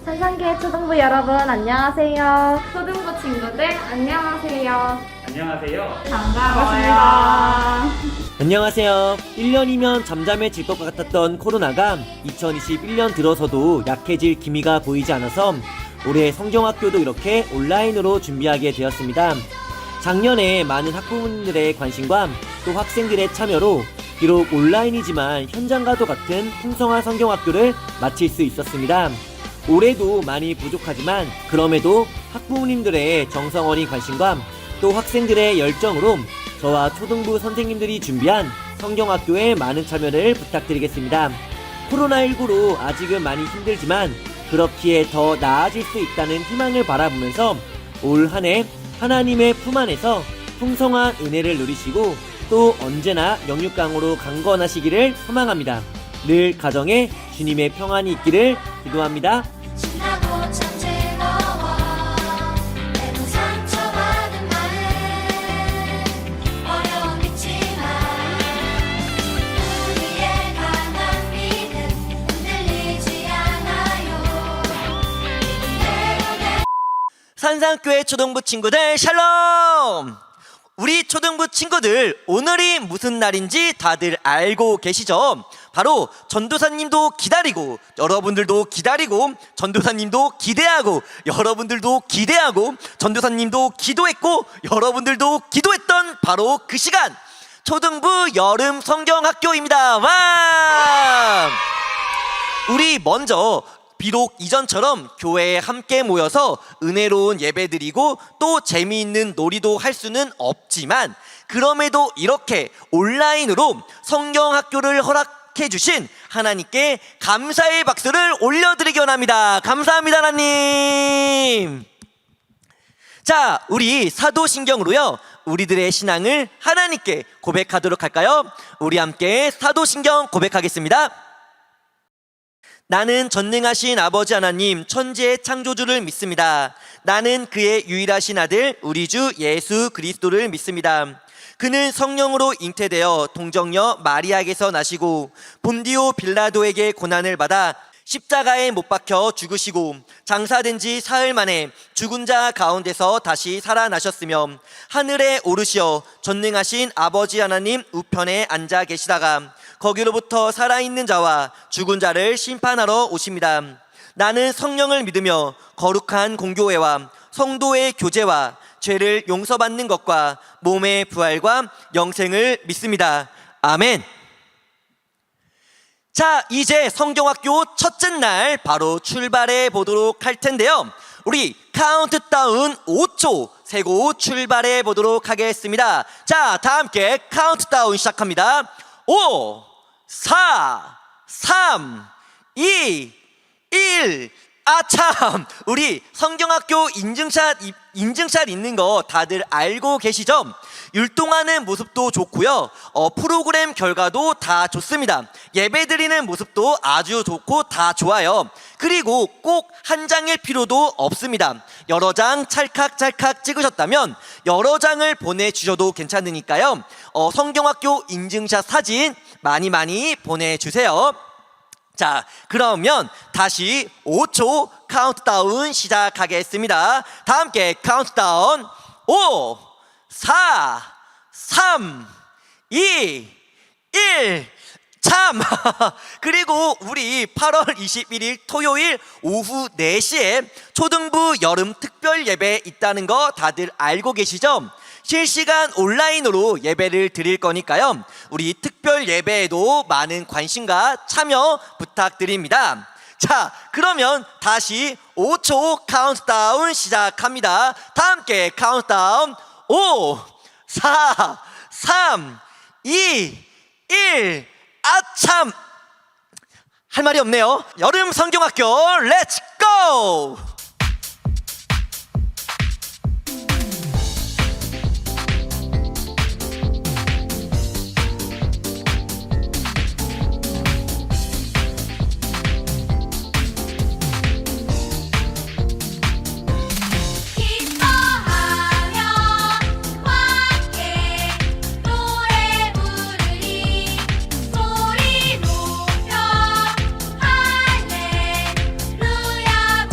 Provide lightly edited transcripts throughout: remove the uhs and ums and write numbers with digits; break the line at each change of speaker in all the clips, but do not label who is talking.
산상교회 초등부 여러분 안녕하세요.
초등부 친구들 안녕하세요.
안녕하세요.
반갑습니다.
안녕하세요. 1년이면 잠잠해질 것 같았던 코로나가 2021년 들어서도 약해질 기미가 보이지 않아서 올해 성경학교도 이렇게 온라인으로 준비하게 되었습니다. 작년에 많은 학부모님들의 관심과 또 학생들의 참여로 비록 온라인이지만 현장과도 같은 풍성한 성경학교를 마칠 수 있었습니다. 올해도 많이 부족하지만 그럼에도 학부모님들의 정성 어린 관심과 또 학생들의 열정으로 저와 초등부 선생님들이 준비한 성경학교에 많은 참여를 부탁드리겠습니다. 코로나19로 아직은 많이 힘들지만 그렇기에 더 나아질 수 있다는 희망을 바라보면서 올 한 해 하나님의 품 안에서 풍성한 은혜를 누리시고 또 언제나 영육강으로 강건하시기를 소망합니다. 늘 가정에 주님의 평안이 있기를 기도합니다.
신나고 참 즐거워 때론 상처받은 마음 어려움 있지만 우리의 강한 믿음 흔들리지 않아요.
산상교회 초등부 친구들 샬롬! 우리 초등부 친구들 오늘이 무슨 날인지 다들 알고 계시죠? 바로 전도사님도 기다리고 여러분들도 기다리고 전도사님도 기대하고 여러분들도 기대하고 전도사님도 기도했고 여러분들도 기도했던 바로 그 시간 초등부 여름 성경학교입니다. 와! 우리 먼저 비록 이전처럼 교회에 함께 모여서 은혜로운 예배 드리고 또 재미있는 놀이도 할 수는 없지만 그럼에도 이렇게 온라인으로 성경학교를 허락해 주신 하나님께 감사의 박수를 올려드리기 원합니다. 감사합니다 하나님. 자, 우리 사도신경으로요 우리들의 신앙을 하나님께 고백하도록 할까요? 우리 함께 사도신경 고백하겠습니다. 나는 전능하신 아버지 하나님 천지의 창조주를 믿습니다. 나는 그의 유일하신 아들 우리 주 예수 그리스도를 믿습니다. 그는 성령으로 잉태되어 동정녀 마리아에게서 나시고 본디오 빌라도에게 고난을 받아 십자가에 못 박혀 죽으시고 장사된 지 사흘 만에 죽은 자 가운데서 다시 살아나셨으며 하늘에 오르시어 전능하신 아버지 하나님 우편에 앉아 계시다가 거기로부터 살아있는 자와 죽은 자를 심판하러 오십니다. 나는 성령을 믿으며 거룩한 공교회와 성도의 교제와 죄를 용서받는 것과 몸의 부활과 영생을 믿습니다. 아멘. 자, 이제 성경학교 첫째 날 바로 출발해 보도록 할 텐데요. 우리 카운트다운 5초 세고 출발해 보도록 하겠습니다. 자, 다 함께 카운트다운 시작합니다. 5, 4, 3, 2, 1. 아참, 우리 성경학교 인증샷 있는 거 다들 알고 계시죠? 율동하는 모습도 좋고요. 프로그램 결과도 다 좋습니다. 예배 드리는 모습도 아주 좋고 다 좋아요. 그리고 꼭 한 장일 필요도 없습니다. 여러 장 찰칵찰칵 찍으셨다면 여러 장을 보내주셔도 괜찮으니까요. 성경학교 인증샷 사진 많이 보내주세요. 자, 그러면 다시 5초 카운트다운 시작하겠습니다. 다 함께 카운트다운 5, 4, 3, 2, 1. 참! 그리고 우리 8월 21일 토요일 오후 4시에 초등부 여름 특별 예배 있다는 거 다들 알고 계시죠? 실시간 온라인으로 예배를 드릴 거니까요. 우리 특별 예배에도 많은 관심과 참여 부탁드립니다. 자, 그러면 다시 5초 카운트다운 시작합니다. 다 함께 카운트다운 5, 4, 3, 2, 1. 아참! 할 말이 없네요. 여름 성경학교 렛츠 고!
기뻐하며 함께 노래 부르리 소리 높여 할렐루야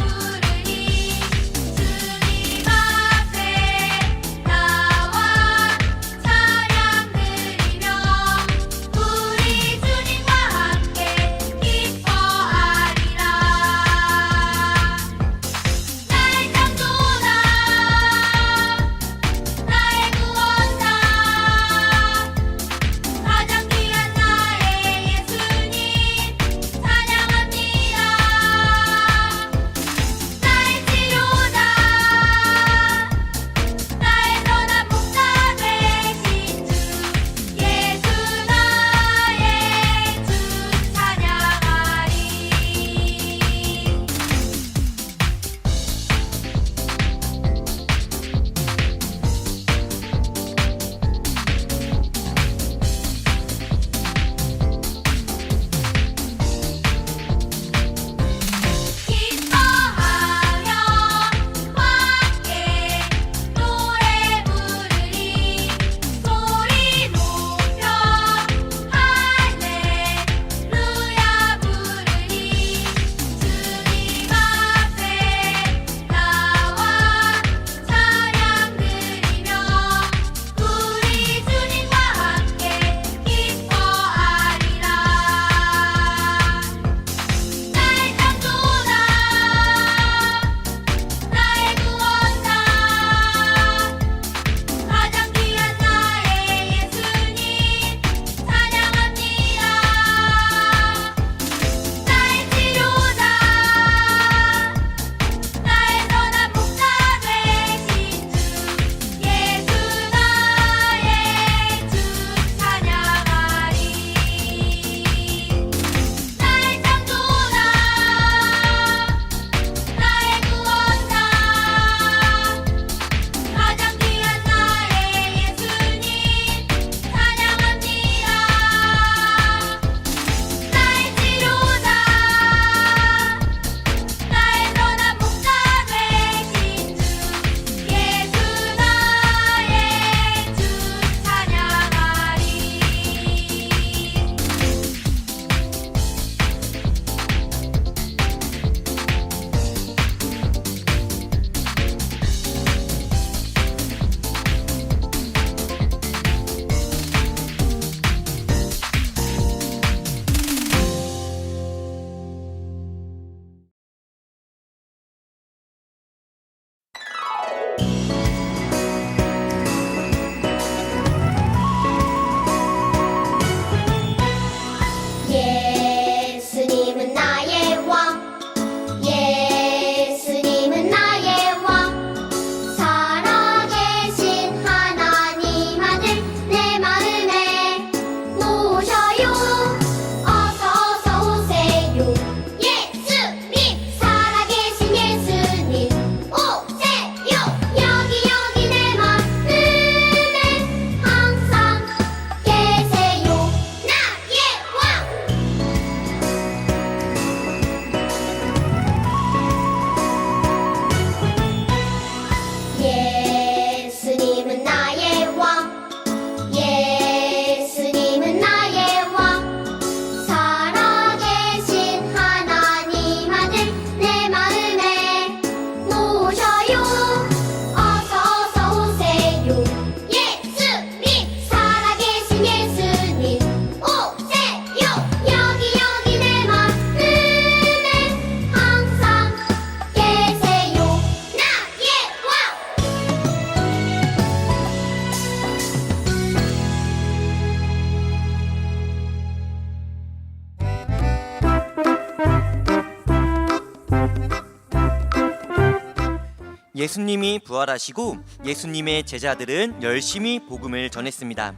예수님이 부활하시고 예수님의 제자들은 열심히 복음을 전했습니다.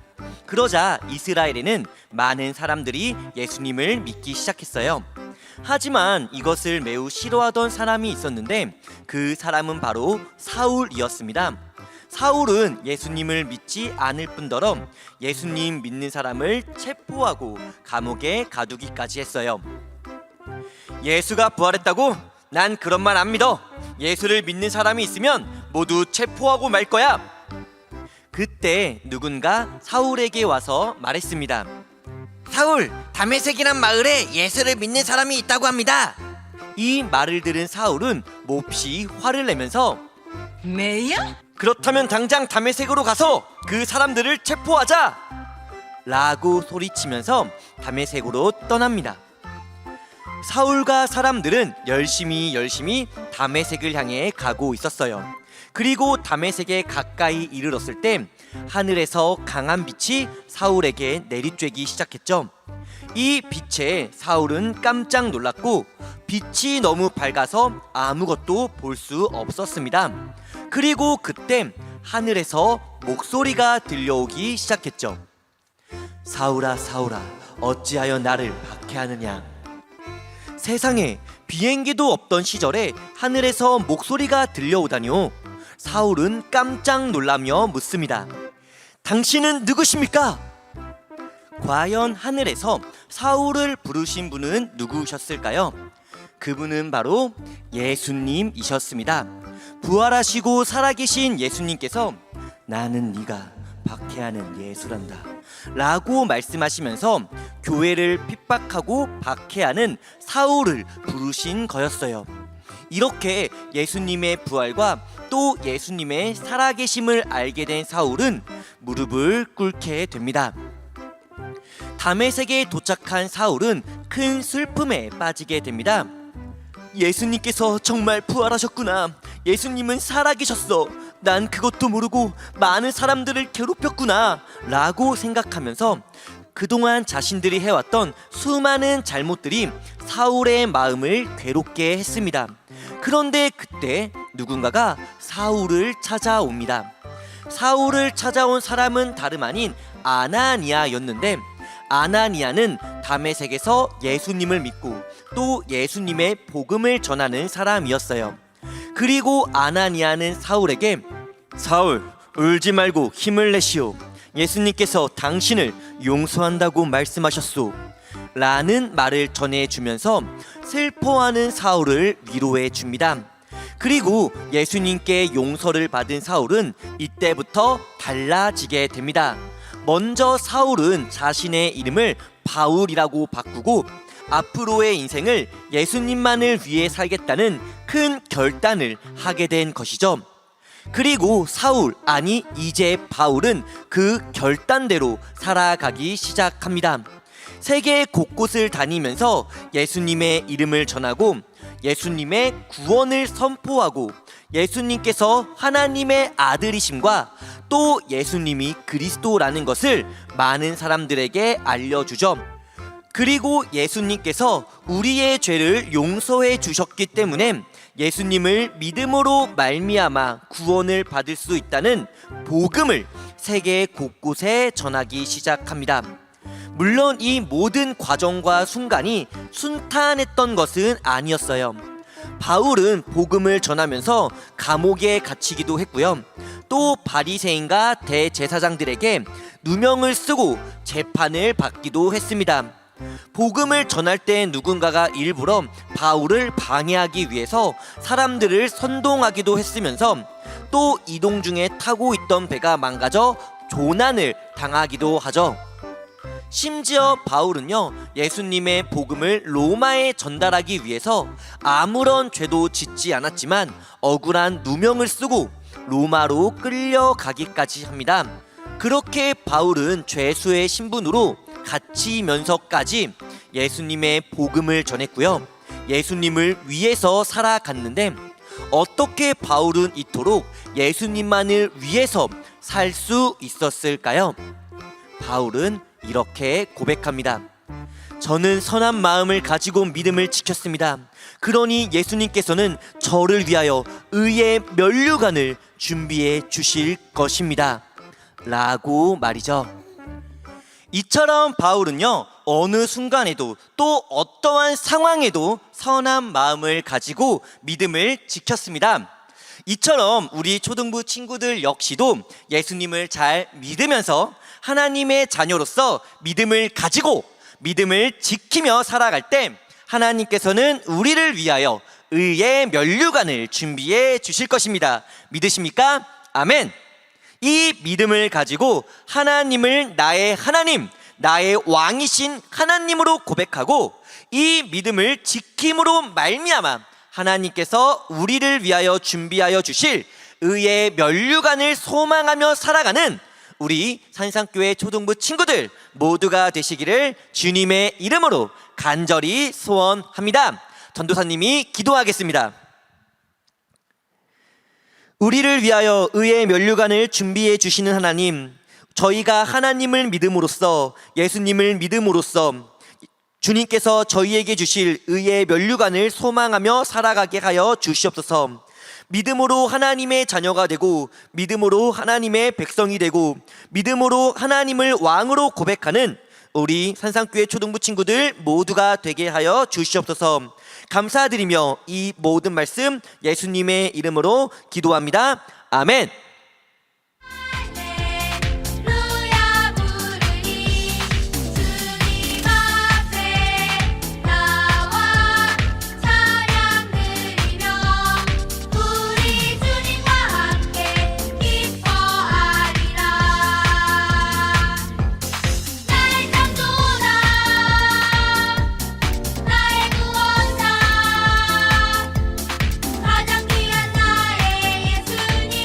그러자 이스라엘에는 많은 사람들이 예수님을 믿기 시작했어요. 하지만 이것을 매우 싫어하던 사람이 있었는데 그 사람은 바로 사울이었습니다. 사울은 예수님을 믿지 않을 뿐더러 예수님 믿는 사람을 체포하고 감옥에 가두기까지 했어요. 예수가 부활했다고? 난 그런 말 안 믿어. 예수를 믿는 사람이 있으면 모두 체포하고 말 거야. 그때 누군가 사울에게 와서 말했습니다. 사울, 다메섹이란 마을에 예수를 믿는 사람이 있다고 합니다. 이 말을 들은 사울은 몹시 화를 내면서
매야?
그렇다면 당장 다메섹으로 가서 그 사람들을 체포하자! 라고 소리치면서 다메섹으로 떠납니다. 사울과 사람들은 열심히 다메섹을 향해 가고 있었어요. 그리고 다메섹에 가까이 이르렀을 때 하늘에서 강한 빛이 사울에게 내리쬐기 시작했죠. 이 빛에 사울은 깜짝 놀랐고 빛이 너무 밝아서 아무것도 볼 수 없었습니다. 그리고 그때 하늘에서 목소리가 들려오기 시작했죠. 사울아, 사울아, 어찌하여 나를 박해하느냐. 세상에 비행기도 없던 시절에 하늘에서 목소리가 들려오다니요. 사울은 깜짝 놀라며 묻습니다. 당신은 누구십니까? 과연 하늘에서 사울을 부르신 분은 누구셨을까요? 그분은 바로 예수님이셨습니다. 부활하시고 살아계신 예수님께서 나는 네가 박해하는 예수란다 라고 말씀하시면서 교회를 핍박하고 박해하는 사울을 부르신 거였어요. 이렇게 예수님의 부활과 또 예수님의 살아계심을 알게 된 사울은 무릎을 꿇게 됩니다. 다메섹에 도착한 사울은 큰 슬픔에 빠지게 됩니다. 예수님께서 정말 부활하셨구나. 예수님은 살아계셨어. 난 그것도 모르고 많은 사람들을 괴롭혔구나 라고 생각하면서 그동안 자신들이 해왔던 수많은 잘못들이 사울의 마음을 괴롭게 했습니다. 그런데 그때 누군가가 사울을 찾아옵니다. 사울을 찾아온 사람은 다름 아닌 아나니아였는데 아나니아는 다메섹에서 예수님을 믿고 또 예수님의 복음을 전하는 사람이었어요. 그리고 아나니아는 사울에게 사울, 울지 말고 힘을 내시오. 예수님께서 당신을 용서한다고 말씀하셨소 라는 말을 전해주면서 슬퍼하는 사울을 위로해 줍니다. 그리고 예수님께 용서를 받은 사울은 이때부터 달라지게 됩니다. 먼저 사울은 자신의 이름을 바울이라고 바꾸고 앞으로의 인생을 예수님만을 위해 살겠다는 큰 결단을 하게 된 것이죠. 그리고 이제 바울은 그 결단대로 살아가기 시작합니다. 세계 곳곳을 다니면서 예수님의 이름을 전하고 예수님의 구원을 선포하고 예수님께서 하나님의 아들이심과 또 예수님이 그리스도라는 것을 많은 사람들에게 알려주죠. 그리고 예수님께서 우리의 죄를 용서해 주셨기 때문에 예수님을 믿음으로 말미암아 구원을 받을 수 있다는 복음을 세계 곳곳에 전하기 시작합니다. 물론 이 모든 과정과 순간이 순탄했던 것은 아니었어요. 바울은 복음을 전하면서 감옥에 갇히기도 했고요. 또 바리새인과 대제사장들에게 누명을 쓰고 재판을 받기도 했습니다. 복음을 전할 때 누군가가 일부러 바울을 방해하기 위해서 사람들을 선동하기도 했으면서 또 이동 중에 타고 있던 배가 망가져 조난을 당하기도 하죠. 심지어 바울은요, 예수님의 복음을 로마에 전달하기 위해서 아무런 죄도 짓지 않았지만 억울한 누명을 쓰고 로마로 끌려가기까지 합니다. 그렇게 바울은 죄수의 신분으로 갇히면서까지 예수님의 복음을 전했고요. 예수님을 위해서 살아갔는데 어떻게 바울은 이토록 예수님만을 위해서 살 수 있었을까요? 바울은 이렇게 고백합니다. 저는 선한 마음을 가지고 믿음을 지켰습니다. 그러니 예수님께서는 저를 위하여 의의 면류관을 준비해 주실 것입니다. 라고 말이죠. 이처럼 바울은요, 어느 순간에도 또 어떠한 상황에도 선한 마음을 가지고 믿음을 지켰습니다. 이처럼 우리 초등부 친구들 역시도 예수님을 잘 믿으면서 하나님의 자녀로서 믿음을 가지고 믿음을 지키며 살아갈 때 하나님께서는 우리를 위하여 의의 면류관을 준비해 주실 것입니다. 믿으십니까? 아멘. 이 믿음을 가지고 하나님을 나의 하나님, 나의 왕이신 하나님으로 고백하고 이 믿음을 지킴으로 말미암아 하나님께서 우리를 위하여 준비하여 주실 의의 면류관을 소망하며 살아가는 우리 산상교회 초등부 친구들 모두가 되시기를 주님의 이름으로 간절히 소원합니다. 전도사님이 기도하겠습니다. 우리를 위하여 의의 면류관을 준비해 주시는 하나님, 저희가 하나님을 믿음으로써 예수님을 믿음으로써 주님께서 저희에게 주실 의의 면류관을 소망하며 살아가게 하여 주시옵소서. 믿음으로 하나님의 자녀가 되고 믿음으로 하나님의 백성이 되고 믿음으로 하나님을 왕으로 고백하는 우리 산상교회 초등부 친구들 모두가 되게 하여 주시옵소서. 감사드리며 이 모든 말씀 예수님의 이름으로 기도합니다. 아멘.
할렐루야 부르니 주님 앞에 나와 찬양 드리며 우리 주님과 함께 기뻐하리라. 나의 창조자 나의 구원자 가장 귀한 나의 예수님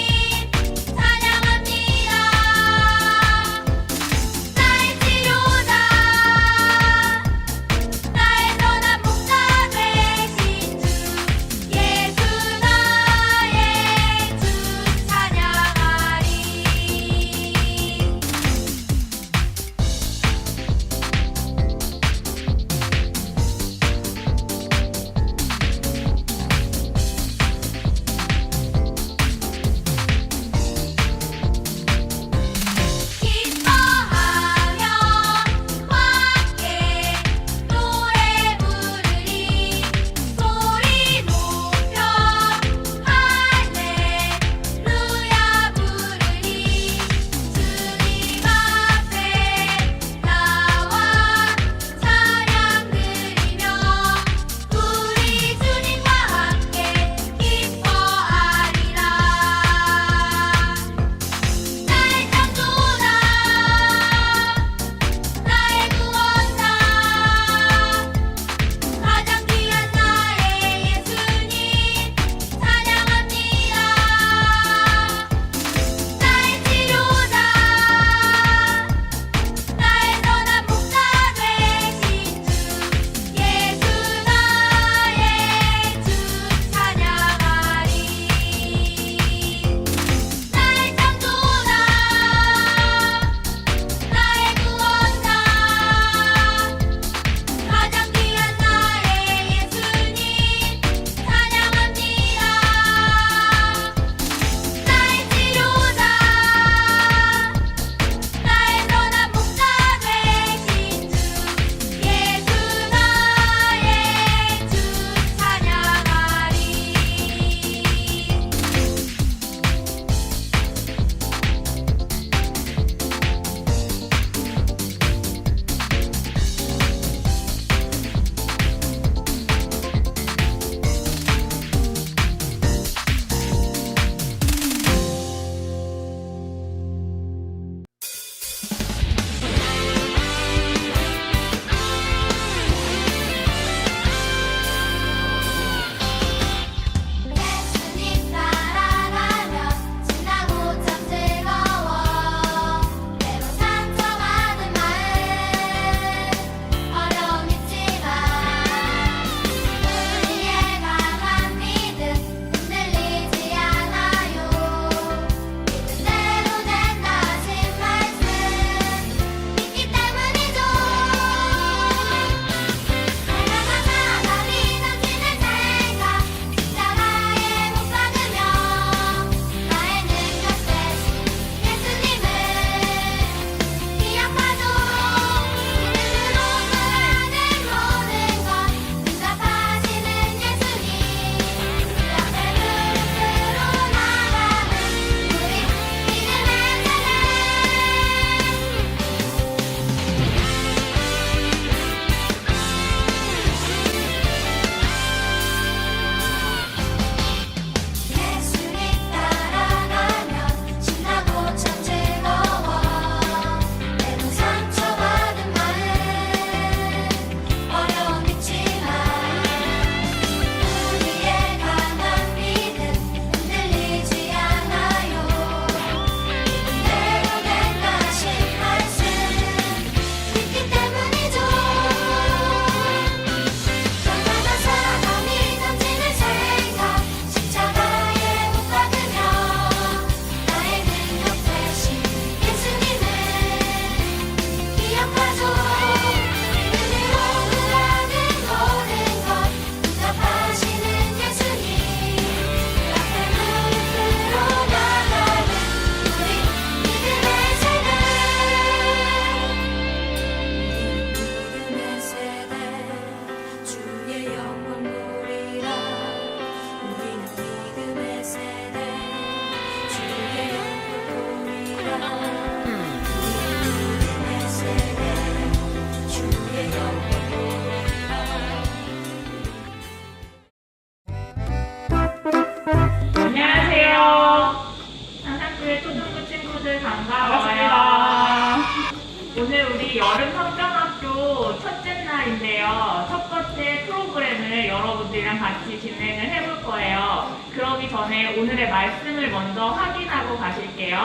여름 성경학교 첫째 날인데요. 첫 번째 프로그램을 여러분들이랑 같이 진행을 해볼 거예요. 그러기 전에 오늘의 말씀을 먼저 확인하고 가실게요.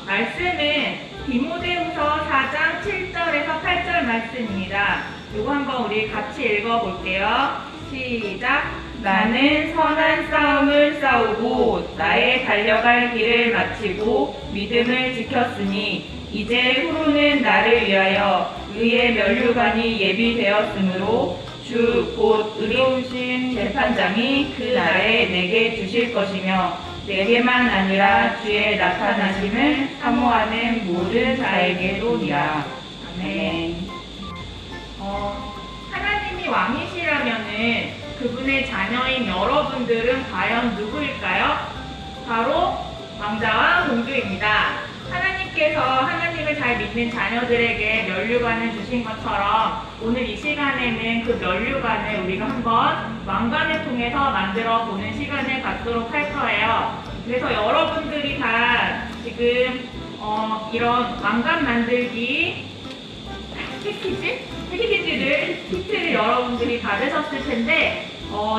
말씀은 디모데후서 4장 7절에서 8절 말씀입니다. 이거 한번 우리 같이 읽어볼게요. 시작!
나는 선한 싸움을 싸우고 나의 달려갈 길을 마치고 믿음을 지켰으니 이제 후로는 나를 위하여 의의 면류관이 예비되었으므로 주 곧 의로우신 재판장이 그 날에 내게 주실 것이며 내게만 아니라 주의 나타나심을 사모하는 모든 자에게로니라. 아멘.
하나님이 왕이시라면은 그분의 자녀인 여러분들은 과연 누구일까요? 바로 왕자와 공주입니다. 하나님께서 하나님을 잘 믿는 자녀들에게 면류관을 주신 것처럼 오늘 이 시간에는 그 면류관을 우리가 한번 왕관을 통해서 만들어 보는 시간을 갖도록 할 거예요. 그래서 여러분들이 다 지금 이런 왕관 만들기 패키지를 키트를 여러분들이 받으셨을 텐데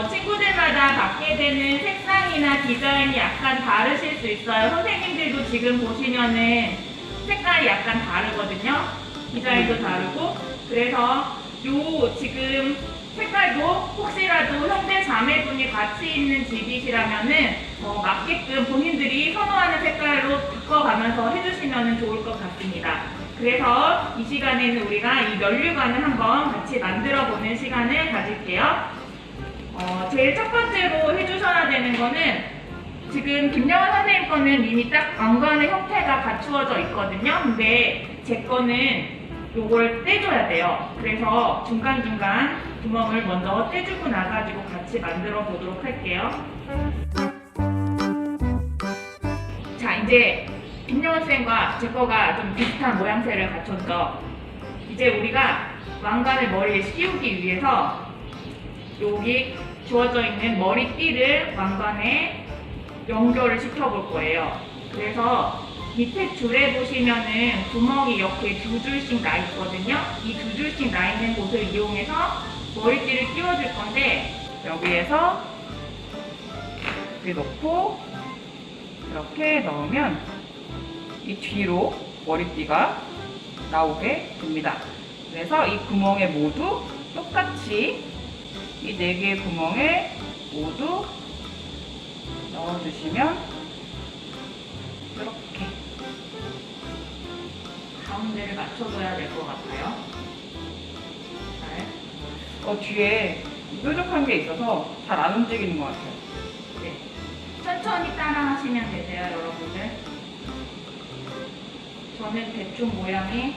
친구들마다 받게 되는 색상이나 디자인이 약간 다르실 수 있어요. 선생님들도 지금 보시면은 색깔이 약간 다르거든요. 디자인도 다르고. 그래서 요 지금 색깔도 혹시라도 형제 자매분이 같이 있는 집이시라면은 맞게끔 본인들이 선호하는 색깔로 바꿔가면서 해주시면 좋을 것 같습니다. 그래서 이 시간에는 우리가 이 면류관을 한번 같이 만들어 보는 시간을 가질게요. 제일 첫 번째로 해주셔야 되는 거는 지금 김영환 선생님 거는 이미 딱 왕관의 형태가 갖추어져 있거든요. 근데 제 거는 요걸 떼줘야 돼요. 그래서 중간중간 구멍을 먼저 떼주고 나가지고 같이 만들어 보도록 할게요. 자, 이제 김영환 쌤과 제 거가 좀 비슷한 모양새를 갖췄죠. 이제 우리가 왕관을 머리에 씌우기 위해서 여기 주어져 있는 머리띠를 왕관에 연결을 시켜볼 거예요. 그래서 밑에 줄에 보시면은 구멍이 이렇게 두 줄씩 나 있거든요. 이 두 줄씩 나 있는 곳을 이용해서 머리띠를 끼워줄 건데
여기에서 이렇게 놓고 이렇게 넣으면 이 뒤로 머리띠가 나오게 됩니다. 그래서 이 구멍에 모두 똑같이 이 4개의 구멍에 모두 넣어주시면 이렇게
가운데를 맞춰줘야 될 것 같아요. 잘.
뒤에 뾰족한 게 있어서 잘 안 움직이는 것 같아요.
네. 천천히 따라 하시면 되세요, 여러분들. 저는 대충 모양이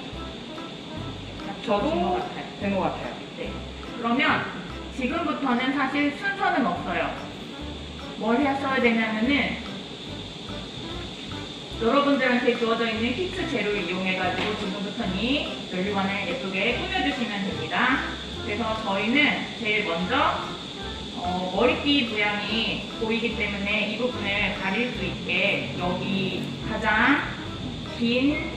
저도
된 것 같아요.
된 것 같아요.
네. 그러면 지금부터는 사실 순서는 없어요. 뭘 하셔야 되냐면은 여러분들한테 주어져 있는 키트 재료를 이용해가지고 지금부터는 이 면류관을 예쁘게 꾸며주시면 됩니다. 그래서 저희는 제일 먼저 머리띠 모양이 보이기 때문에 이 부분을 가릴 수 있게 여기 가장 긴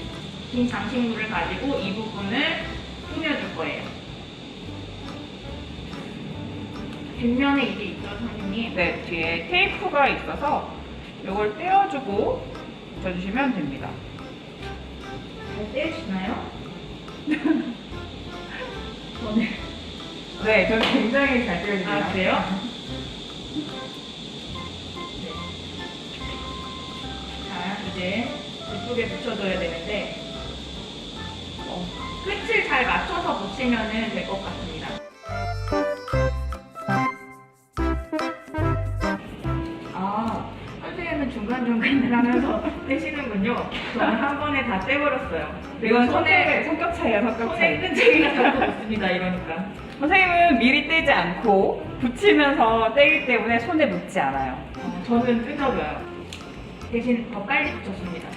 장식물을 가지고 이 부분을 꾸며줄 거예요. 뒷면에 이게 있죠, 선생님?
네, 뒤에 테이프가 있어서 이걸 떼어주고 붙여주시면 됩니다.
잘 떼주시나요? 저는.
네, 저는 굉장히 잘 떼어줍니다.
아, 그래요? 네. 자, 이제 이쪽에 붙여줘야 되는데, 끝을 잘 맞춰서 붙이면 될 것 같습니다. 아, 선생님은 중간중간을 하면서 떼시는군요. 저는 한 번에 다 떼버렸어요.
이건 성격 차이야, 성격
손에
차이.
끈적이가 자꾸 붙습니다, 이러니까.
선생님은 미리 떼지 않고 붙이면서 떼기 때문에 손에 묻지 않아요.
저는 끈적여요. 대신 더 빨리 붙였습니다.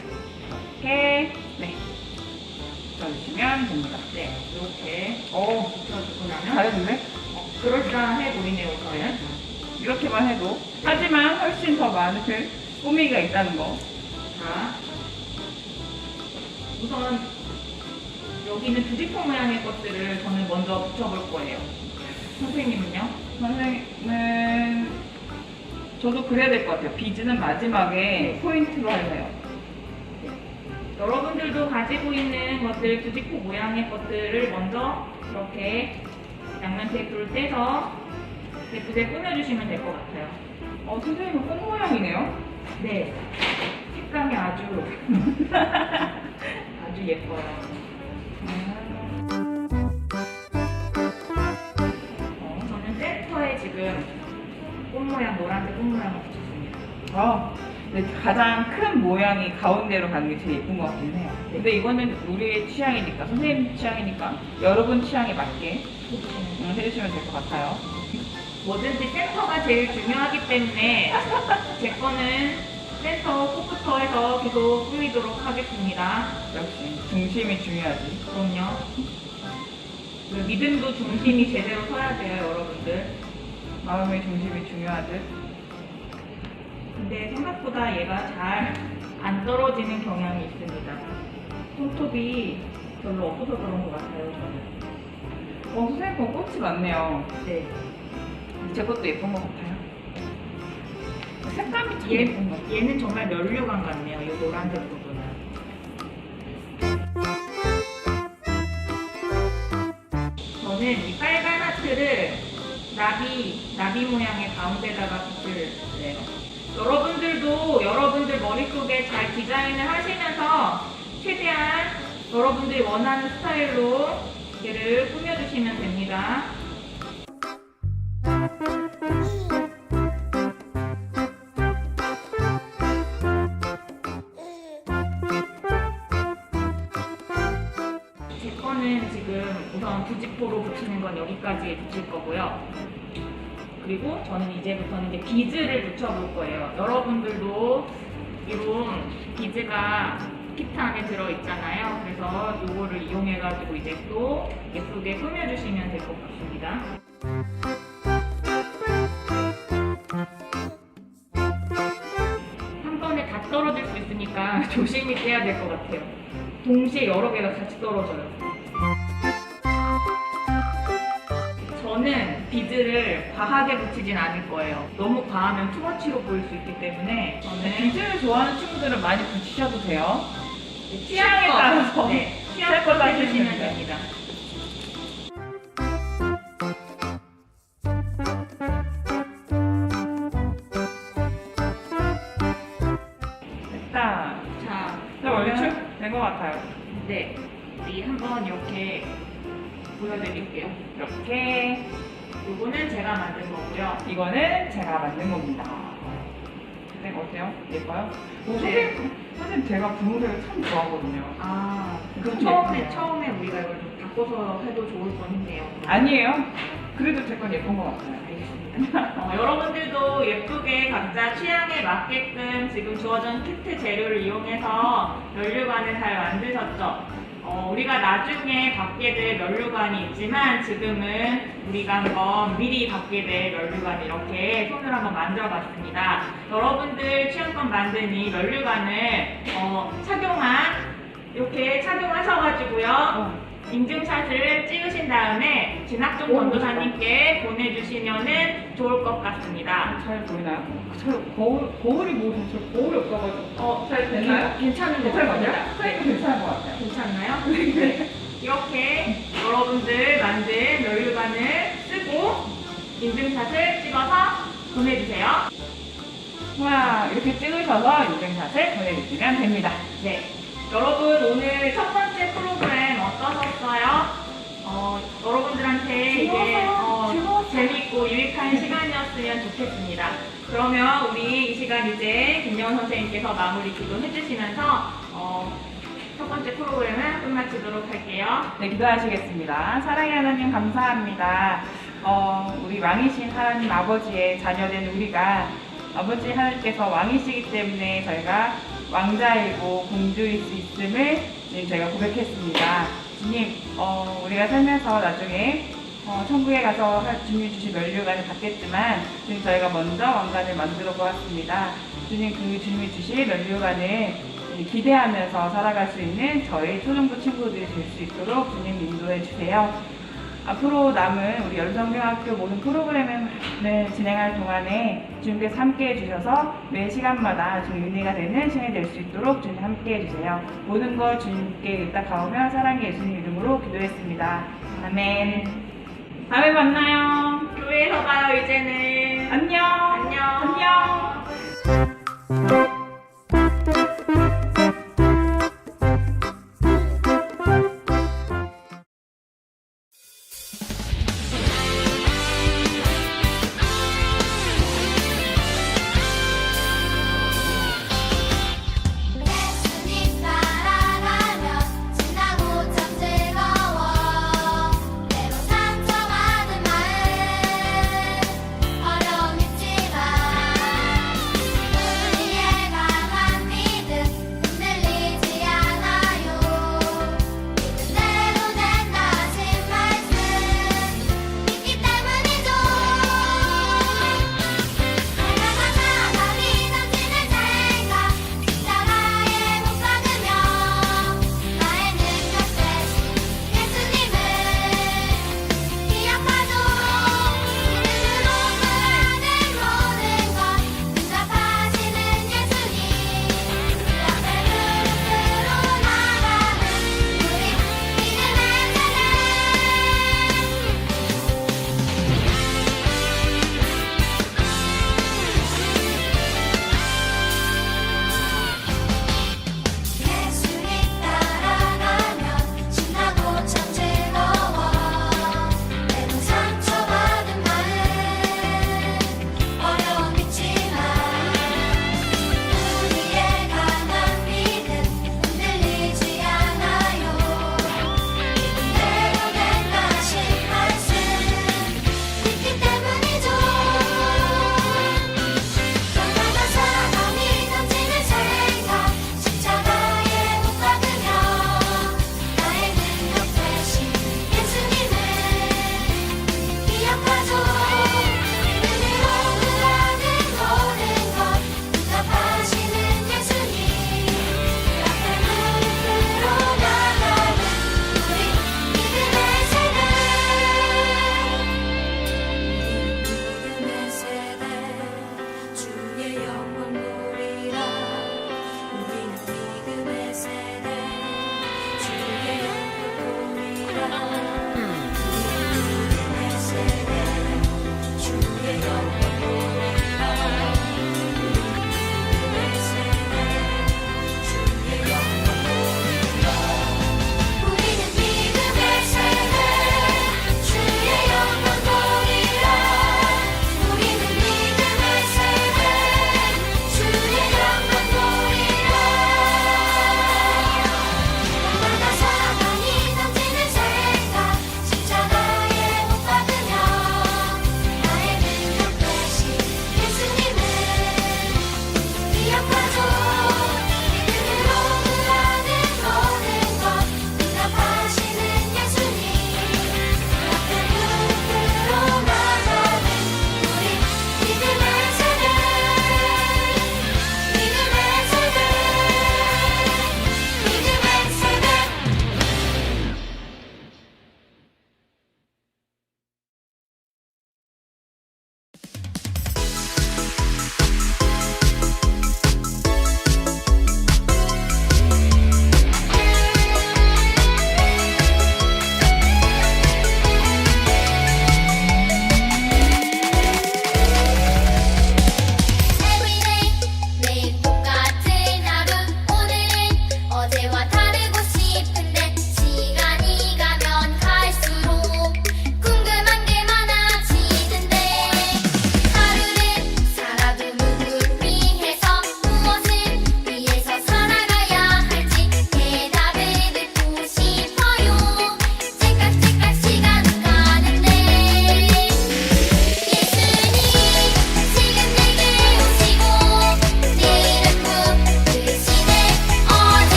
이렇게 네 붙여주시면 됩니다.
네, 이렇게
오,
붙여주고 나면
잘했는데?
그럴싸해 보이네요, 저는.
이렇게만 해도 하지만 훨씬 더 많은 꾸미기가 있다는 거.
자, 우선 여기는 부직포 모양의 것들을 저는 먼저 붙여볼 거예요. 선생님은요?
선생님은 저도 그래야 될 것 같아요. 비즈는 마지막에 포인트로 할래요.
여러분들도 가지고 있는 것들, 부직포 모양의 것들을 먼저 이렇게 양면 테이프를 떼서 예쁘게 꾸며주시면 될 것 같아요.
선생님은 꽃 모양이네요.
네. 색감이 아주 아주 예뻐요. 저는 센터에 지금 꽃 모양, 노란색 꽃 모양을 붙였습니다.
네, 가장 큰 모양이 가운데로 가는 게 제일 예쁜 것 같긴 해요. 근데 이거는 우리의 취향이니까, 선생님 취향이니까 여러분 취향에 맞게 해주시면 될 것 같아요.
뭐든지 센터가 제일 중요하기 때문에 제 거는 센터 꽃부터 해서 계속 꾸미도록 하겠습니다.
역시 중심이 중요하지.
그럼요. 그 믿음도 중심이 제대로 서야 돼요, 여러분들.
마음의 중심이 중요하듯.
근데 생각보다 얘가 잘 안 떨어지는 경향이 있습니다. 손톱이 별로 없어서 그런 것 같아요, 저는.
선생님 거 꽃이 많네요.
네.
제 것도 예쁜 것 같아요. 색감이 참 예쁜 것 같아요.
얘는 정말 면류관 같네요, 이 노란색 부분은. 저는 이 빨간 하트를 나비 모양의 가운데다가 붙일래요. 여러분들도 여러분들 머릿속에 잘 디자인을 하시면서 최대한 여러분들이 원하는 스타일로 얘를 꾸며주시면 됩니다. 제 거는 지금 우선 부직포로 붙이는 건 여기까지 붙일 거고요. 그리고 저는 이제부터는 이제 비즈를 붙여볼 거예요. 여러분들도 이런 비즈가 키트 안에 들어있잖아요. 그래서 이거를 이용해가지고 이제 또 예쁘게 꾸며주시면 될 것 같습니다. 한 번에 다 떨어질 수 있으니까 조심히 떼야 될 것 같아요. 동시에 여러 개가 같이 떨어져요. 저는 비즈를 과하게 붙이진 않을 거예요. 너무 과하면 투머치로 보일 수 있기 때문에 저는
비즈를 좋아하는 친구들은 많이 붙이셔도 돼요.
취향에 따라서
네,
취향껏
취향껏
해주시면
하시면
됩니다.
됐다.
자,
얼추 된 것 같아요.
네, 우리 한번 이렇게 보여드릴게요.
이렇게.
이거는 제가 만든 거고요.
이거는 제가 만든 겁니다. 선생님 어때요? 예뻐요?
네.
선생님 제가 분홍색을 참 좋아하거든요.
아,
그럼
처음에
예쁘네요.
우리가 이걸 좀 바꿔서 해도 좋을 뻔했네요.
아니에요. 그래도 제 건 예쁜 것 같아요.
알겠습니다. 여러분들도 예쁘게 각자 취향에 맞게끔 지금 주어진 키트 재료를 이용해서 면류관을 잘 만드셨죠? 우리가 나중에 받게 될 면류관이 있지만 지금은 우리가 한번 미리 받게 될 면류관 이렇게 손으로 한번 만들어 봤습니다. 여러분들 취향껏 만든 이 면류관을 이렇게 착용하셔가지고요. 인증샷을 찍으신 다음에 진학종 전도사님께 보내주시면 좋을 것 같습니다.
잘 보이나요? 거울이 저 거울이 없어가지고. 잘 됐나요?
괜찮은 것
괜찮은 것
같아요.
같아요? 선생님도 괜찮은 것 같아요.
괜찮나요? 네. 이렇게 여러분들 만든 면류관을 쓰고 인증샷을 찍어서 보내주세요.
와, 이렇게 찍으셔서 인증샷을 보내주시면 됩니다.
네. 여러분 오늘 첫 번째 프로그램 어떠셨어요? 여러분들한테 이게 재밌고 유익한 시간이었으면 좋겠습니다. 그러면 우리 이 시간 이제 김여원 선생님께서 마무리 기도해 주시면서 첫 번째 프로그램을 끝마치도록 할게요.
네, 기도하시겠습니다. 사랑의 하나님 감사합니다. 우리 왕이신 하나님 아버지의 자녀된 우리가 아버지 하나님께서 왕이시기 때문에 저희가 왕자이고 공주일 수 있음을 지금 저희가 고백했습니다. 주님, 우리가 살면서 나중에 천국에 가서 주님이 주신 면류관을 받겠지만 지금 저희가 먼저 왕관을 만들어 보았습니다. 주님, 그 주님이 주신 면류관을 기대하면서 살아갈 수 있는 저희 초중부 친구들이 될 수 있도록 주님 인도해 주세요. 앞으로 남은 우리 열성중학교 모든 프로그램을 진행할 동안에 주님께서 함께 해주셔서 매 시간마다 주님 은혜가 되는 시간이 될 수 있도록 주님 함께 해주세요. 모든 걸 주님께 의탁하오며 사랑의 예수님 이름으로 기도했습니다. 아멘. 다음에 만나요.
교회에서 봐요, 이제는.
안녕.
안녕.
안녕.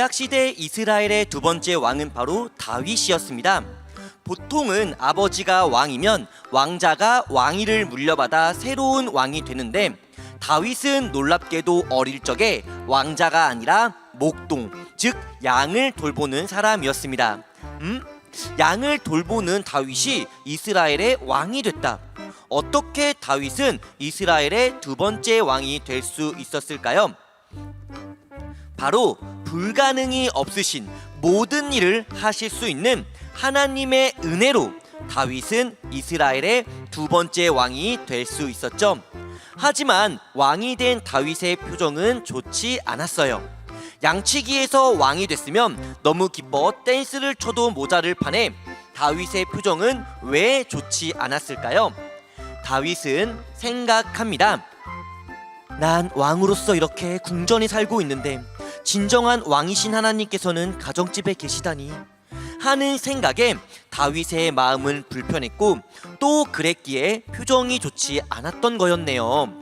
구약시대 이스라엘의 두 번째 왕은 바로 다윗이었습니다. 보통은 아버지가 왕이면 왕자가 왕위를 물려받아 새로운 왕이 되는데, 다윗은 놀랍게도 어릴 적에 왕자가 아니라 목동, 즉 양을 돌보는 사람이었습니다. 양을 돌보는 다윗이 이스라엘의 왕이 됐다. 어떻게 다윗은 이스라엘의 두 번째 왕이 될 수 있었을까요? 바로 불가능이 없으신 모든 일을 하실 수 있는 하나님의 은혜로 다윗은 이스라엘의 두 번째 왕이 될 수 있었죠. 하지만 왕이 된 다윗의 표정은 좋지 않았어요. 양치기에서 왕이 됐으면 너무 기뻐 댄스를 춰도 모자를 판에 다윗의 표정은 왜 좋지 않았을까요? 다윗은 생각합니다. 난 왕으로서 이렇게 궁전에 살고 있는데 진정한 왕이신 하나님께서는 가정집에 계시다니 하는 생각에 다윗의 마음은 불편했고, 또 그랬기에 표정이 좋지 않았던 거였네요.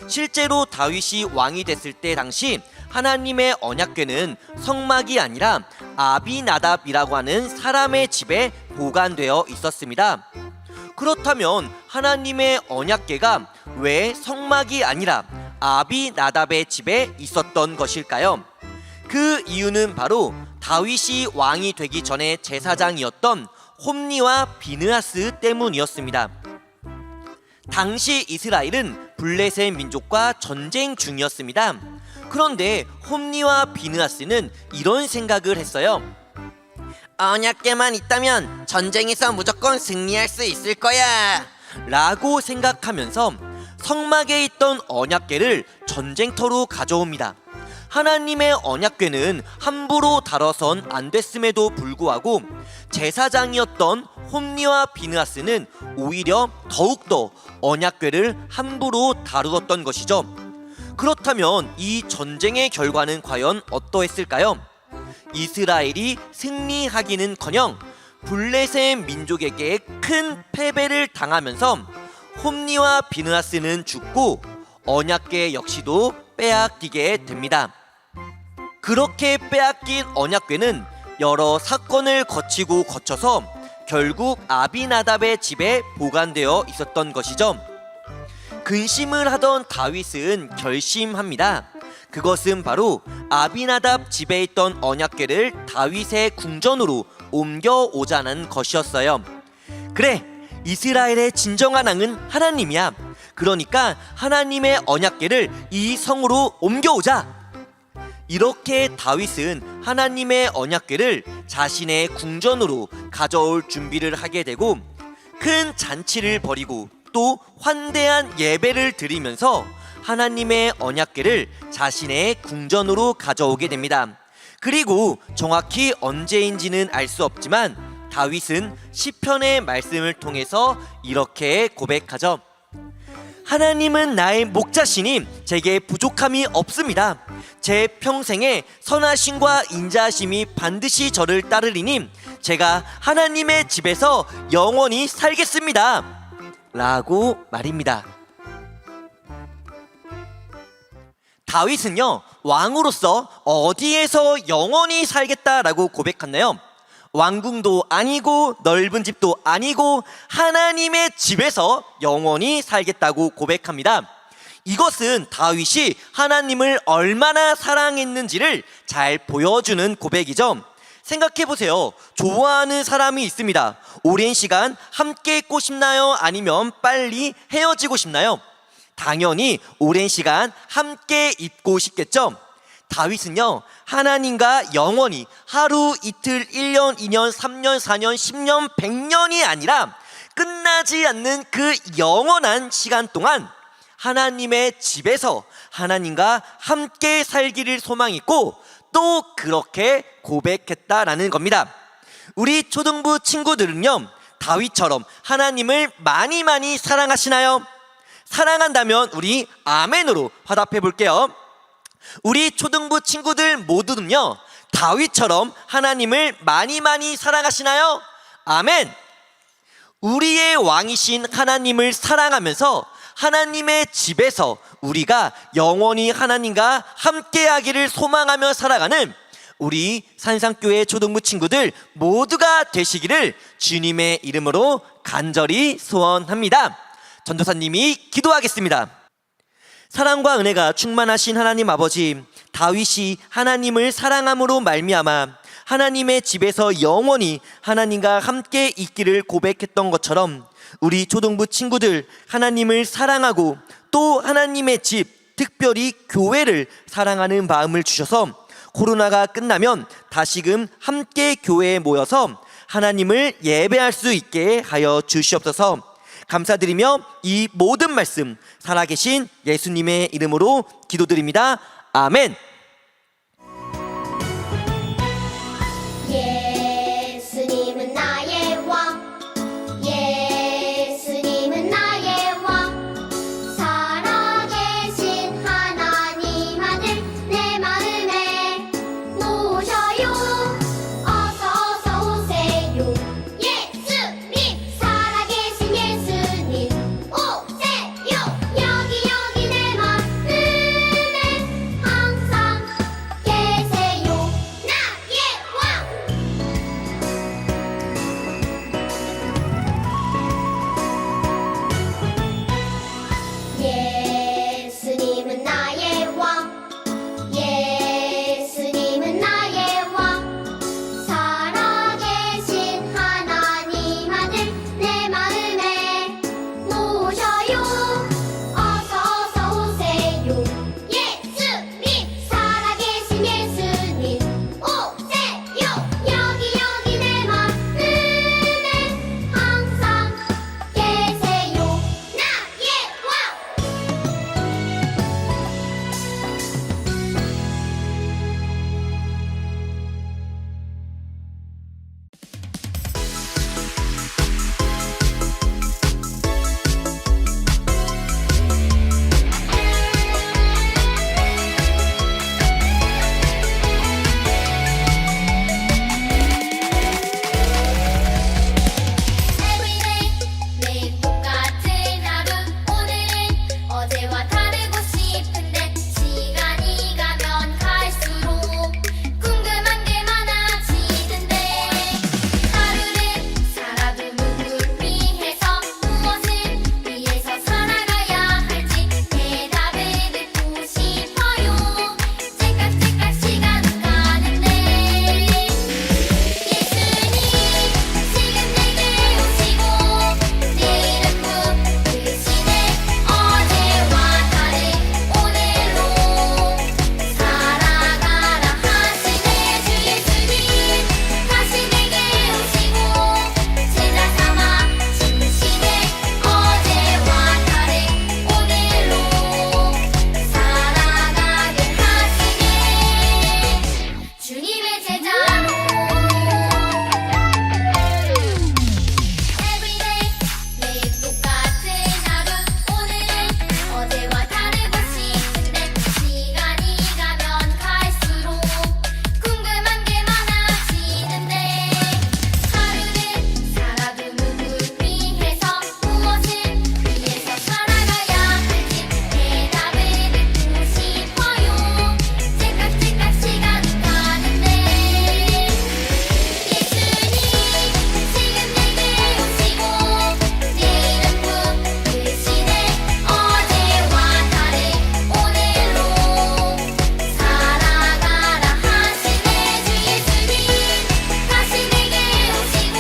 실제로 다윗이 왕이 됐을 때 당시 하나님의 언약궤는 성막이 아니라 아비나답이라고 하는 사람의 집에 보관되어 있었습니다. 그렇다면 하나님의 언약궤가 왜 성막이 아니라 아비나답의 집에 있었던 것일까요? 그 이유는 바로 다윗이 왕이 되기 전에 제사장이었던 홈니와 비느하스 때문이었습니다. 당시 이스라엘은 블레셋 민족과 전쟁 중이었습니다. 그런데 홈니와 비느하스는 이런 생각을 했어요. 언약궤만 있다면 전쟁에서 무조건 승리할 수 있을 거야 라고 생각하면서 성막에 있던 언약궤를 전쟁터로 가져옵니다. 하나님의 언약궤는 함부로 다뤄선 안 됐음에도 불구하고 제사장이었던 홈니와 비느하스는 오히려 더욱더 언약궤를 함부로 다루었던 것이죠. 그렇다면 이 전쟁의 결과는 과연 어떠했을까요? 이스라엘이 승리하기는커녕 블레셋 민족에게 큰 패배를 당하면서 홈니와 비느하스는 죽고 언약궤 역시도 빼앗기게 됩니다. 그렇게 빼앗긴 언약궤는 여러 사건을 거쳐서 결국 아비나답의 집에 보관되어 있었던 것이죠. 근심을 하던 다윗은 결심합니다. 그것은 바로 아비나답 집에 있던 언약궤를 다윗의 궁전으로 옮겨오자는 것이었어요. 그래, 이스라엘의 진정한 왕은 하나님이야. 그러니까 하나님의 언약궤를 이 성으로 옮겨오자. 이렇게 다윗은 하나님의 언약궤를 자신의 궁전으로 가져올 준비를 하게 되고, 큰 잔치를 벌이고 또 환대한 예배를 드리면서 하나님의 언약궤를 자신의 궁전으로 가져오게 됩니다. 그리고 정확히 언제인지는 알 수 없지만 다윗은 시편의 말씀을 통해서 이렇게 고백하죠. 하나님은 나의 목자시니 제게 부족함이 없습니다. 제 평생에 선하심과 인자하심이 반드시 저를 따르리니 제가 하나님의 집에서 영원히 살겠습니다 라고 말입니다. 다윗은요, 왕으로서 어디에서 영원히 살겠다라고 고백했나요? 왕궁도 아니고 넓은 집도 아니고 하나님의 집에서 영원히 살겠다고 고백합니다. 이것은 다윗이 하나님을 얼마나 사랑했는지를 잘 보여주는 고백이죠. 생각해보세요. 좋아하는 사람이 있습니다. 오랜 시간 함께 있고 싶나요? 아니면 빨리 헤어지고 싶나요? 당연히 오랜 시간 함께 있고 싶겠죠. 다윗은요, 하나님과 영원히 하루, 이틀, 1년, 2년, 3년, 4년, 10년, 100년이 아니라 끝나지 않는 그 영원한 시간 동안 하나님의 집에서 하나님과 함께 살기를 소망했고 또 그렇게 고백했다라는 겁니다. 우리 초등부 친구들은요, 다윗처럼 하나님을 많이 사랑하시나요? 사랑한다면 우리 아멘으로 화답해 볼게요. 우리 초등부 친구들 모두는요, 다윗처럼 하나님을 많이 사랑하시나요? 아멘. 우리의 왕이신 하나님을 사랑하면서 하나님의 집에서 우리가 영원히 하나님과 함께하기를 소망하며 살아가는 우리 산상교회 초등부 친구들 모두가 되시기를 주님의 이름으로 간절히 소원합니다. 전도사님이 기도하겠습니다. 사랑과 은혜가 충만하신 하나님 아버지, 다윗이 하나님을 사랑함으로 말미암아 하나님의 집에서 영원히 하나님과 함께 있기를 고백했던 것처럼 우리 초등부 친구들 하나님을 사랑하고 또 하나님의 집, 특별히 교회를 사랑하는 마음을 주셔서 코로나가 끝나면 다시금 함께 교회에 모여서 하나님을 예배할 수 있게 하여 주시옵소서. 감사드리며 이 모든 말씀 살아계신 예수님의 이름으로 기도드립니다. 아멘.
예수님은 나의 왕, 예수님은 나의 왕, 살아계신 하나님 아들 내 마음에 모셔요. 어서 오세요. 예수님, 살아계신 예수님 오세요. 여기 내 마음에 항상 계세요. 나의 왕. 예수님은 나의 왕, 예수님은 나의 왕, 살아계신 하나님 아들 내 마음에 모셔요. 어서 오세요. 예수님, 살아계신 예수님 오세요. 여기 내 마음에 항상 계세요. 나의 왕. Everyday 매일 똑같은 하루 오늘은 어제와 다르고 싶은데 시간이 가면 갈수록 궁금한 게 많아지는데 하루를 살아도 누굴 위해서 무엇을 위해서 살아가야 할지 대답을 듣고 싶어요. 째깍째깍 시간은 가는데 예수님 지금 내게 오시고 내일은 부르시네. 어제와 다른 오늘로 살아가라 하시네. 주 예수님 다시 내게 오시고 제자 삼아 주시네. 어제와 다른 오늘로 살아가게 하시네. 주님의 제자로 Everyday 매일 똑같은 하루 오늘은 어제와 다르고 싶은데 시간이 가면 갈수록 궁금한 게 많아지는데 하루는 살아도 누굴 위해서 무엇을 위해서 살아가야 할지 대답을 듣고 싶어요. 째깍째깍 시간은 가는데 예수님 지금 내게 오시고 내일은 부르시네. 어제와 다른 오늘로 살아가라 하시네. 주 예수님 다시 내게 오시고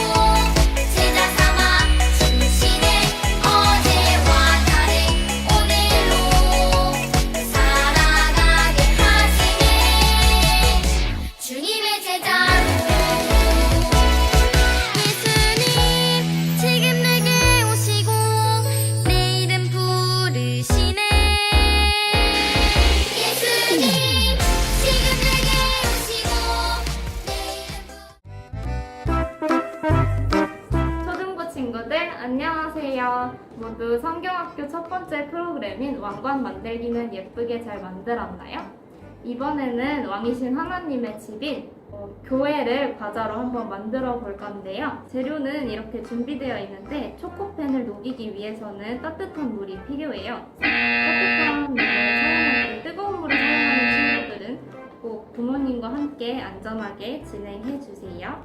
제자 삼아 주시네. 어제와 다른 오늘로 살아가게 하시네. 주님의 제자로 예수님 지금 내게 오시고 내일은 부르시네. 예수님 지금 내게 오시고
초등부 친구들 안녕하세요. 모두 성경학교 첫 번째 프로그램인 왕관 만들기는 예쁘게 잘 만들었나요? 이번에는 왕이신 하나님의 집인 교회를 과자로 한번 만들어 볼 건데요. 재료는 이렇게 준비되어 있는데 초코펜을 녹이기 위해서는 따뜻한 물이 필요해요. 따뜻한 물을 사용할 때 뜨거운 물을 사용하는 친구들은 꼭 부모님과 함께 함께 안전하게 진행해 주세요.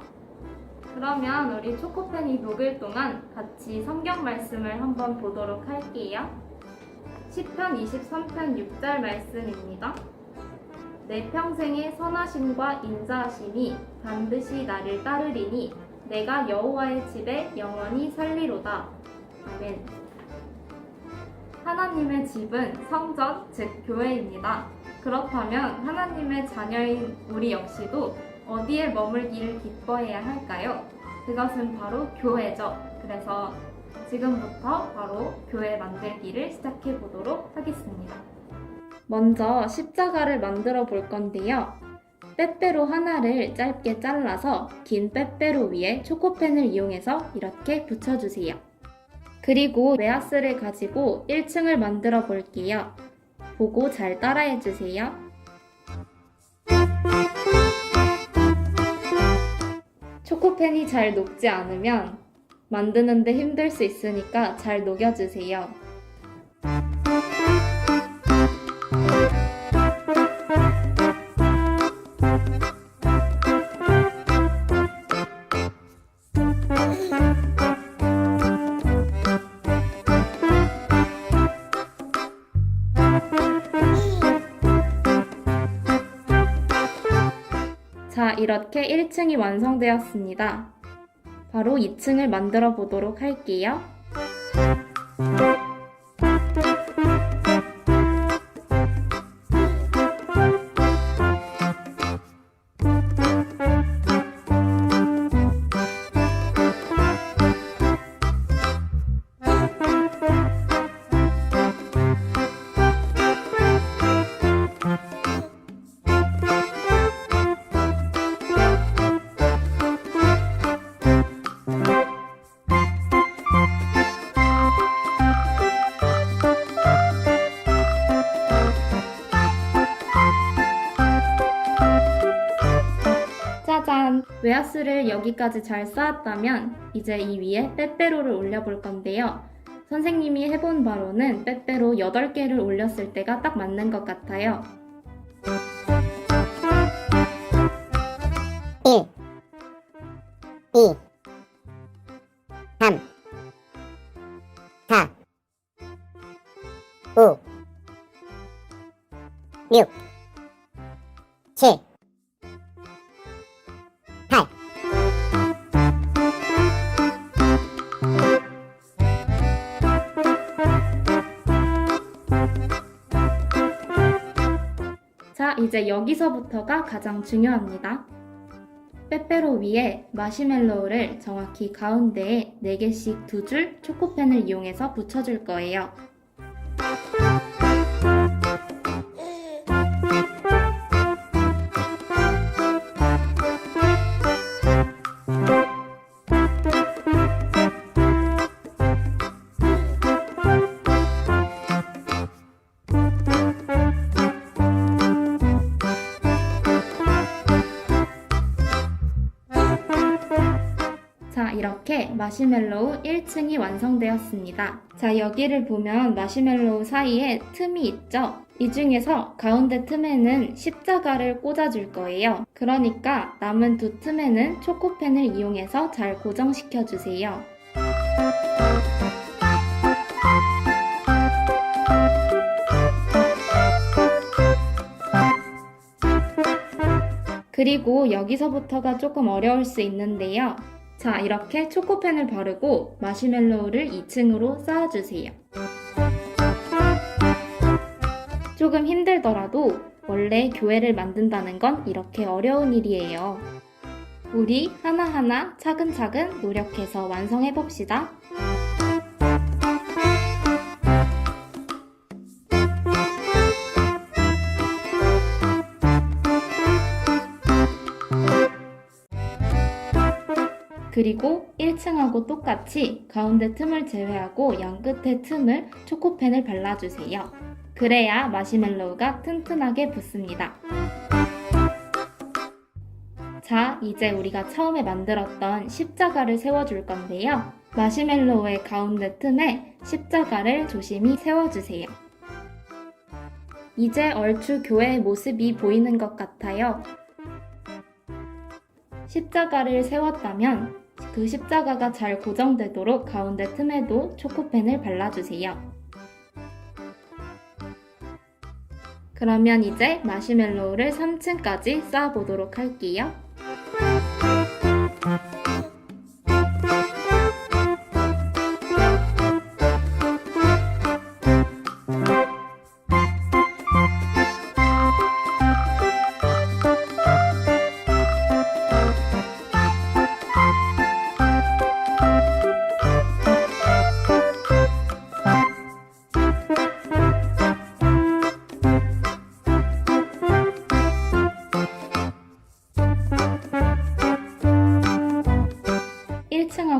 그러면 우리 초코펜이 녹을 동안 같이 성경 말씀을 한번 보도록 할게요. 시편 23편 6절 말씀입니다. 내 평생의 선하심과 인자하심이 반드시 나를 따르리니 내가 여호와의 집에 영원히 살리로다. 아멘. 하나님의 집은 성전, 즉 교회입니다. 그렇다면 하나님의 자녀인 우리 역시도 어디에 머물기를 기뻐해야 할까요? 그것은 바로 교회죠. 그래서 지금부터 바로 교회 만들기를 시작해 보도록 하겠습니다. 먼저 십자가를 만들어 볼 건데요. 빼빼로 하나를 짧게 잘라서 긴 빼빼로 위에 초코펜을 이용해서 이렇게 붙여주세요. 그리고 웨하스를 가지고 1층을 만들어 볼게요. 보고 잘 따라해 주세요. 초코펜이 잘 녹지 않으면 만드는데 힘들 수 있으니까 잘 녹여주세요. 자, 이렇게 1층이 완성되었습니다. 바로 2층을 만들어 보도록 할게요. 짜잔! 웨하스를 여기까지 잘 쌓았다면 이제 이 위에 빼빼로를 올려볼 건데요. 선생님이 해본 바로는 빼빼로 8개를 올렸을 때가 딱 맞는 것 같아요.
1 2 3 4 5 6 7 8
자, 이제 여기서부터가 가장 중요합니다. 빼빼로 위에 마시멜로우를 정확히 가운데에 4개씩 2줄 초코펜을 이용해서 붙여줄 거예요. 자, 이렇게 마시멜로우 1층이 완성되었습니다. 자, 여기를 보면 마시멜로우 사이에 틈이 있죠? 이 중에서 가운데 틈에는 십자가를 꽂아줄 거예요. 그러니까 남은 2틈에는 초코펜을 이용해서 잘 고정시켜 주세요. 그리고 여기서부터가 조금 어려울 수 있는데요. 자, 이렇게 초코펜을 바르고 마시멜로우를 2층으로 쌓아주세요. 조금 힘들더라도 원래 교회를 만든다는 건 이렇게 어려운 일이에요. 우리 하나하나 차근차근 노력해서 완성해봅시다. 그리고 1층하고 똑같이 가운데 틈을 제외하고 양 끝에 틈을 초코펜을 발라주세요. 그래야 마시멜로우가 튼튼하게 붙습니다. 자, 이제 우리가 처음에 만들었던 십자가를 세워줄 건데요. 마시멜로우의 가운데 틈에 십자가를 조심히 세워주세요. 이제 얼추 교회의 모습이 보이는 것 같아요. 십자가를 세웠다면 그 십자가가 잘 고정되도록 가운데 틈에도 초코펜을 발라주세요. 그러면 이제 마시멜로우를 3층까지 쌓아보도록 할게요.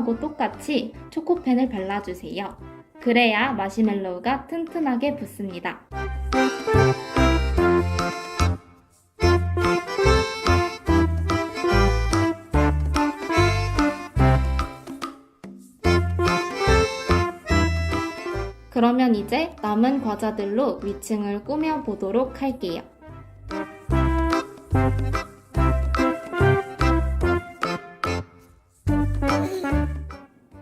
하고 똑같이 초코펜을 발라주세요. 그래야 마시멜로우가 튼튼하게 붙습니다. 그러면 이제 남은 과자들로 위층을 꾸며보도록 할게요.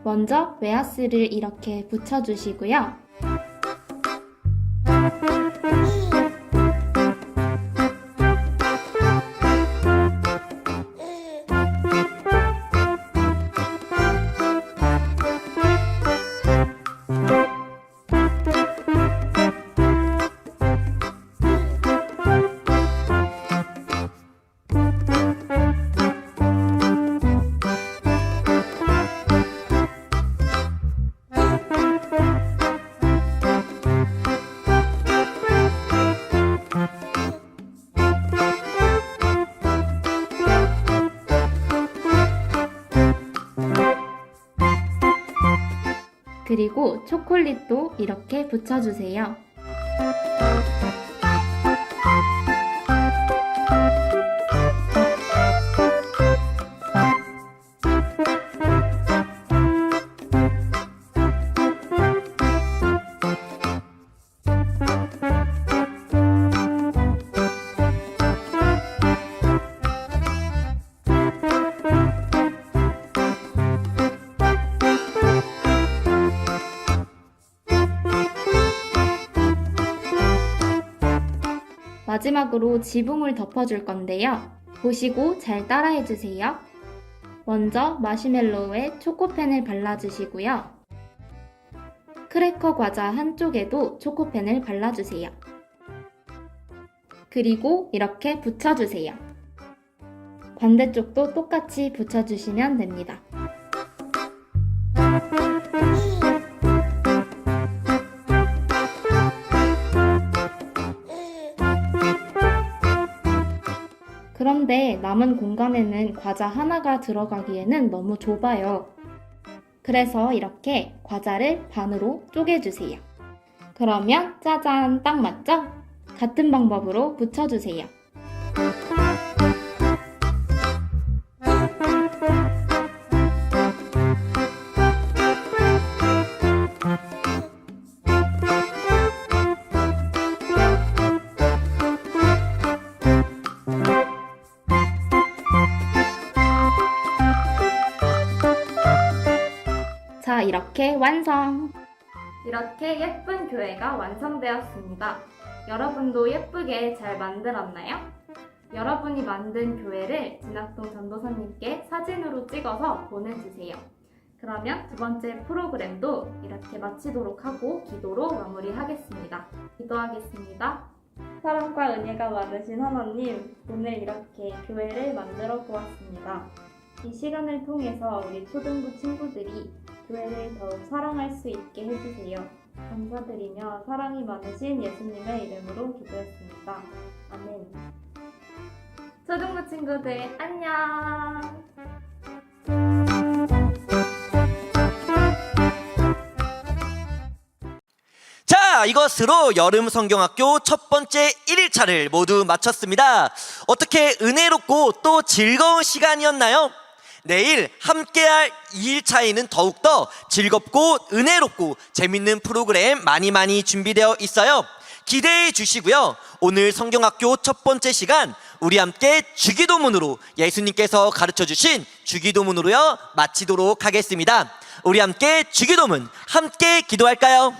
먼저 웨하스를 이렇게 붙여주시고요. 그리고 초콜릿도 이렇게 붙여주세요. 마지막으로 지붕을 덮어줄 건데요. 보시고 잘 따라해주세요. 먼저 마시멜로우에 초코펜을 발라주시고요. 크래커 과자 한쪽에도 초코펜을 발라주세요. 그리고 이렇게 붙여주세요. 반대쪽도 똑같이 붙여주시면 됩니다. 그런데 남은 공간에는 과자 하나가 들어가기에는 너무 좁아요. 그래서 이렇게 과자를 반으로 쪼개주세요. 그러면 짜잔, 딱 맞죠? 같은 방법으로 붙여주세요. 자, 이렇게 완성! 이렇게 예쁜 교회가 완성되었습니다. 여러분도 예쁘게 잘 만들었나요? 여러분이 만든 교회를 진학동 전도사님께 사진으로 찍어서 보내주세요. 그러면 두 번째 프로그램도 이렇게 마치도록 하고 기도로 마무리하겠습니다. 기도하겠습니다. 사랑과 은혜가 많으신 하나님, 오늘 이렇게 교회를 만들어 보았습니다. 이 시간을 통해서 우리 초등부 친구들이 교회를 더욱 사랑할 수 있게 해주세요. 감사드리며 사랑이 많으신 예수님의 이름으로 기도했습니다. 아멘. 초등부 친구들 안녕!
자, 이것으로 여름 성경학교 첫 번째 1일차를 모두 마쳤습니다. 어떻게 은혜롭고 또 즐거운 시간이었나요? 내일 함께할 2일차에는 더욱더 즐겁고 은혜롭고 재밌는 프로그램 많이 준비되어 있어요. 기대해 주시고요. 오늘 성경학교 첫 번째 시간 우리 함께 주기도문으로 예수님께서 가르쳐 주신 주기도문으로요 마치도록 하겠습니다. 우리 함께 주기도문 함께 기도할까요?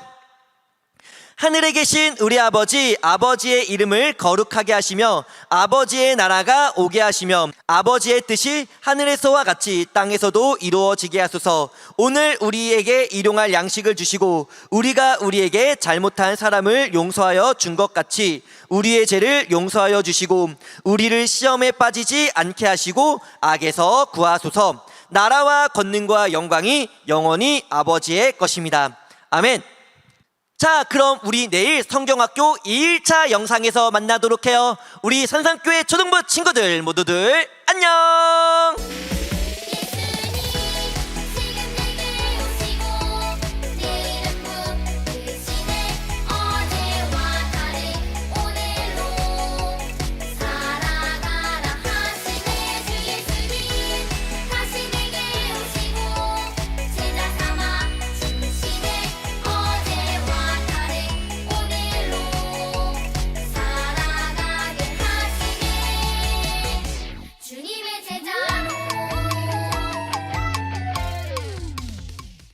하늘에 계신 우리 아버지, 아버지의 이름을 거룩하게 하시며 아버지의 나라가 오게 하시며 아버지의 뜻이 하늘에서와 같이 땅에서도 이루어지게 하소서. 오늘 우리에게 일용할 양식을 주시고 우리가 우리에게 잘못한 사람을 용서하여 준 것 같이 우리의 죄를 용서하여 주시고 우리를 시험에 빠지지 않게 하시고 악에서 구하소서. 나라와 권능과 영광이 영원히 아버지의 것입니다. 아멘. 자, 그럼 우리 내일 성경학교 2일차 영상에서 만나도록 해요. 우리 산산교회 초등부 친구들 모두들 안녕!